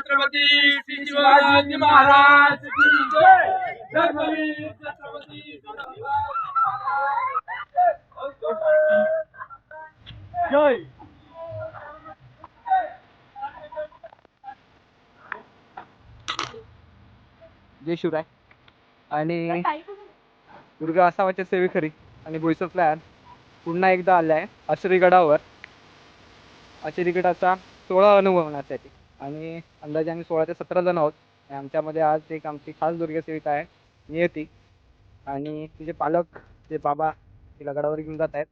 छत्रपती श्री शिवाजी महाराज की जय. धर्मवीर छत्रपती जय. जय शिवराय. आणि दुर्गा आसामाच्या सेवेकरी आणि बोईसर प्लॅन पुन्हा एकदा आला आहे आश्रीगडावर. आश्रीगडाचा 16 अनुभवण्यासाठी आणि अंदाजे आम्ही 16 ते 17 जण आहोत. आणि आमच्यामध्ये आज एक आमची खास दुर्गा सेविका आहे नियती आणि तिचे पालक ते बाबा तिला गडावर घेऊन जात आहेत.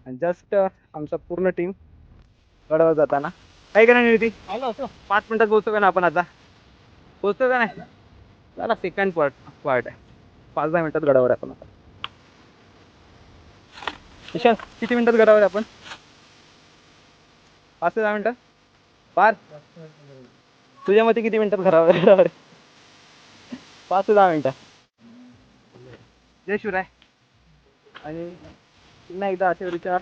आणि जस्ट आमचा पूर्ण टीम गडावर जाताना काय का नाही नियती 5 मिनिटात पोहोचतो का ना आपण. आता पोहोचतो का नाही. चला सेकंड पार्ट आहे 5-10 मिनिटात गडावर आहे आपण आता. ईशान किती मिनिटात गडावर आहे आपण. 5 ते 10 मिनिटं. पार तुझ्या मते किती मिनिटात गडावर. 5 ते 10 मिनिटं. जय शिवराय. आणि पुन्हा एकदा आशेवरीच्या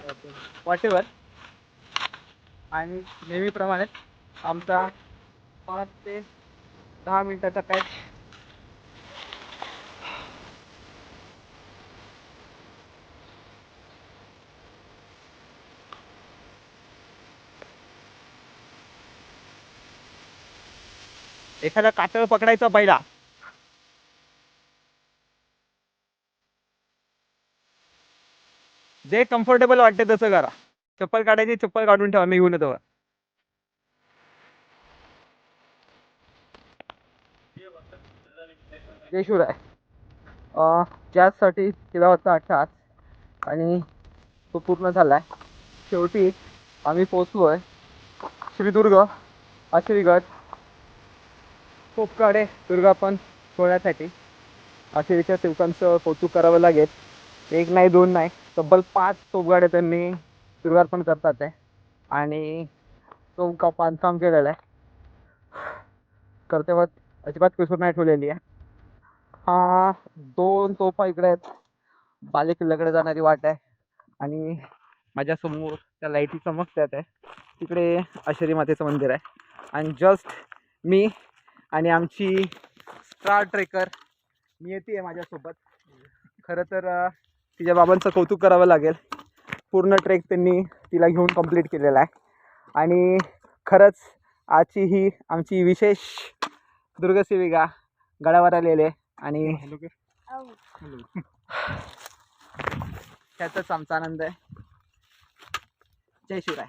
वाटेवर आणि नेहमीप्रमाणे आमचा 5 ते 10 मिनिटाचा काय एखादा कातळ पकडायचा पहिला. जे कम्फर्टेबल वाटते तसं करा. चप्पल काढायची चप्पल काढून ठेवा मी घेऊन येतो. जय शिवराय. त्याचसाठी 13 वाजता 8 आणि तो पूर्ण झालाय. शेवटी आम्ही पोचलोय श्रीदुर्ग आश्रीगड. कोपकाडे दुर्गापण सोहळ्यासाठी आश्रीच्या सेवकांचं कौतुक करावं लागेल. 1 नाही 2 नाही तब्बल 5 तोफगाड्या त्यांनी दुर्गार्पण करतात आहे. आणि तो बांधकाम केलेलं आहे. कर्तव्यात अजिबात कसर नाही ठेवलेली आहे. हा 2 तोफा इकडे आहेत. बालेकिल्ल्याकडे जाणारी वाट आहे आणि माझ्यासमोर त्या लाईटी चमकतात आहे. तिकडे आश्री मातेचं मंदिर आहे. आणि जस्ट मी आणि आमची स्टार ट्रेकर नियती आहे माझ्यासोबत. खरं तर तिच्या बाबांचं कौतुक करावं लागेल. पूर्ण ट्रेक त्यांनी तिला घेऊन कंप्लीट केलेला आहे. आणि खरंच आजची ही आमची विशेष दुर्गसेविका गडावर आलेले आणि त्याचाच आमचा आनंद आहे. जय शिवराय.